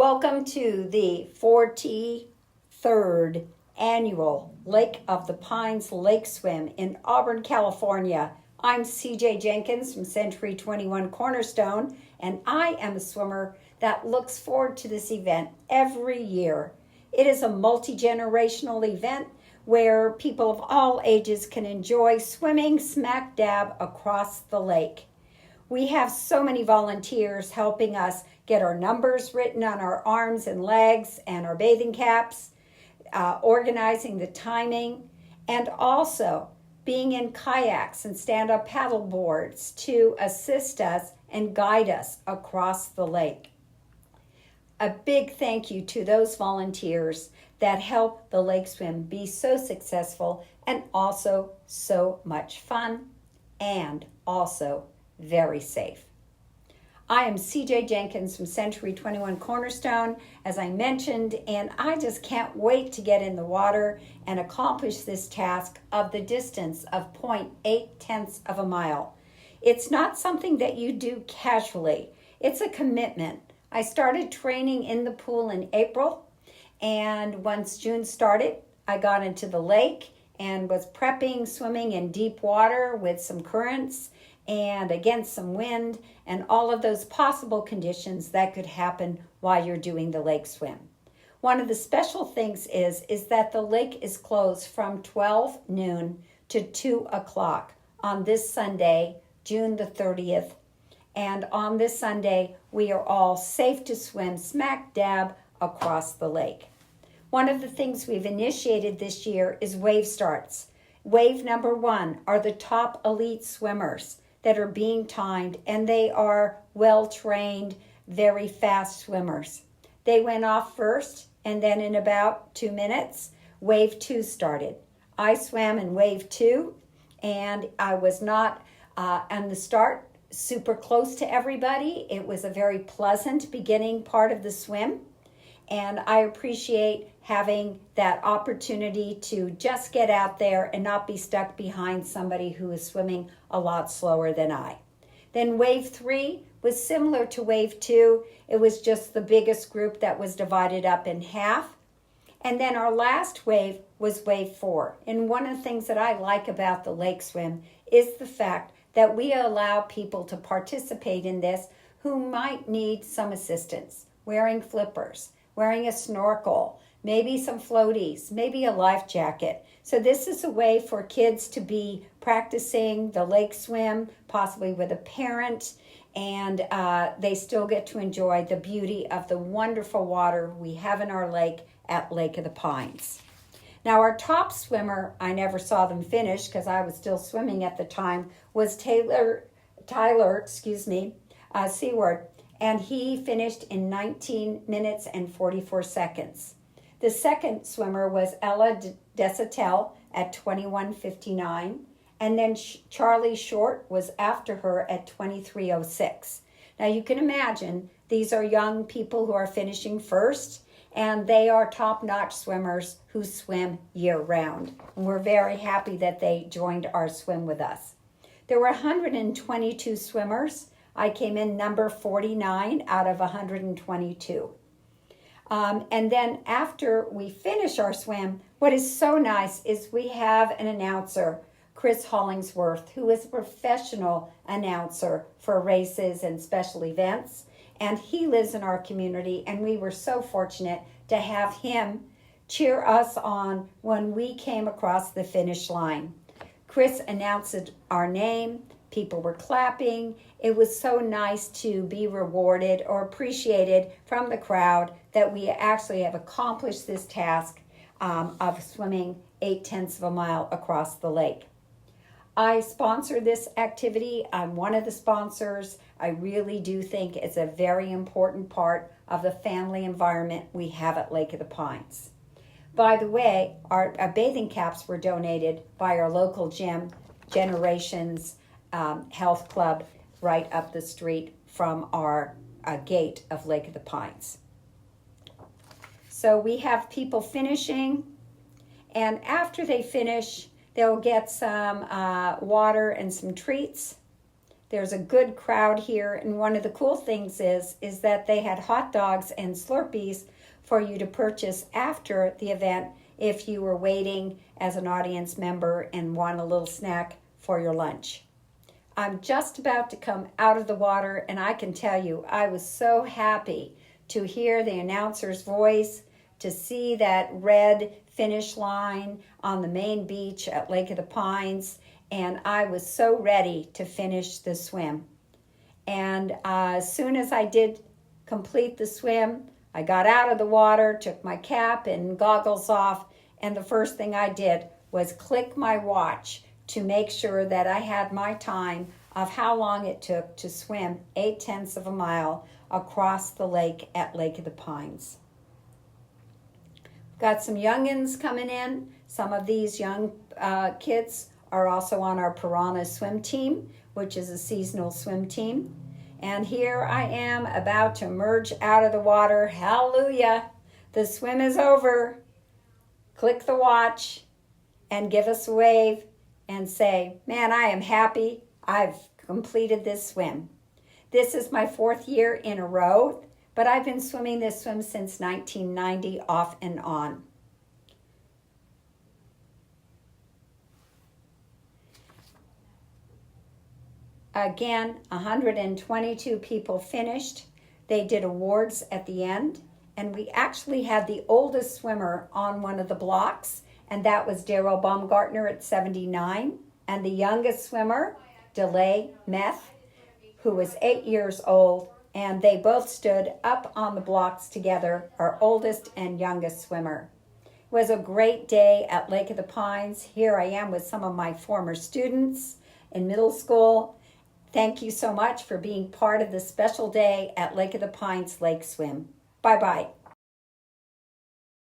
Welcome to the 43rd annual Lake of the Pines Lake Swim in Auburn, California. I'm CJ Jenkins from Century 21 Cornerstone, and I am a swimmer that looks forward to this event every year. It is a multi-generational event where people of all ages can enjoy swimming smack dab across the lake. We have so many volunteers helping us get our numbers written on our arms and legs and our bathing caps, organizing the timing, and also being in kayaks and stand-up paddle boards to assist us and guide us across the lake. A big thank you to those volunteers that help the lake swim be so successful and also so much fun and also very safe. I am CJ Jenkins from Century 21 Cornerstone, as I mentioned, and I just can't wait to get in the water and accomplish this task of the distance of 0.8 of a mile. It's not something that you do casually. It's a commitment. I started training in the pool in April, and once June started, I got into the lake and was prepping, swimming in deep water with some currents and against some wind and all of those possible conditions that could happen while you're doing the lake swim. One of the special things is that the lake is closed from 12 noon to 2 o'clock on this Sunday, June the 30th. And on this Sunday, we are all safe to swim smack dab across the lake. One of the things we've initiated this year is wave starts. Wave number 1 are the top elite swimmers that are being timed, and they are well-trained, very fast swimmers. They went off first, and then in about 2 minutes, wave 2 started. I swam in wave 2, and I was not on the start super close to everybody. It was a very pleasant beginning part of the swim, and I appreciate having that opportunity to just get out there and not be stuck behind somebody who is swimming a lot slower than I. Then wave 3 was similar to wave 2. It was just the biggest group that was divided up in half. And then our last wave was wave 4. And one of the things that I like about the lake swim is the fact that we allow people to participate in this who might need some assistance, wearing flippers, wearing a snorkel, maybe some floaties, maybe a life jacket. So this is a way for kids to be practicing the lake swim, possibly with a parent, and they still get to enjoy the beauty of the wonderful water we have in our lake at Lake of the Pines. Now our top swimmer, I never saw them finish because I was still swimming at the time, was Tyler Seward, and he finished in 19 minutes and 44 seconds. The second swimmer was Ella Desatel at 21:59, and then Charlie Short was after her at 23:06. Now you can imagine these are young people who are finishing first, and they are top-notch swimmers who swim year-round. And we're very happy that they joined our swim with us. There were 122 swimmers. I came in number 49 out of 122. And then after we finish our swim, what is so nice is we have an announcer, Chris Hollingsworth, who is a professional announcer for races and special events. And he lives in our community, and we were so fortunate to have him cheer us on when we came across the finish line. Chris announced our name. People were clapping. It was so nice to be rewarded or appreciated from the crowd that we actually have accomplished this task of swimming 0.8 of a mile across the lake. I sponsor this activity. I'm one of the sponsors. I really do think it's a very important part of the family environment we have at Lake of the Pines. By the way, our bathing caps were donated by our local gym, Generations Health Club, right up the street from our gate of Lake of the Pines. So we have people finishing, and after they finish, they'll get some water and some treats. There's a good crowd here, and one of the cool things is that they had hot dogs and Slurpees for you to purchase after the event if you were waiting as an audience member and want a little snack for your lunch. I'm just about to come out of the water, and I can tell you I was so happy to hear the announcer's voice, to see that red finish line on the main beach at Lake of the Pines, and I was so ready to finish the swim. And as soon as I did complete the swim, I got out of the water, took my cap and goggles off, and the first thing I did was click my watch to make sure that I had my time of how long it took to swim 0.8 of a mile across the lake at Lake of the Pines. Got some youngins coming in. Some of these young kids are also on our Piranha swim team, which is a seasonal swim team. And here I am about to emerge out of the water. Hallelujah! The swim is over. Click the watch and give us a wave and say, man, I am happy. I've completed this swim. This is my 4th year in a row, but I've been swimming this swim since 1990 off and on. Again, 122 people finished. They did awards at the end, and we actually had the oldest swimmer on one of the blocks, and that was Daryl Baumgartner at 79, and the youngest swimmer, DeLay Meth, who was 8 years old, and they both stood up on the blocks together, our oldest and youngest swimmer. It was a great day at Lake of the Pines. Here I am with some of my former students in middle school. Thank you so much for being part of this special day at Lake of the Pines Lake Swim. Bye-bye.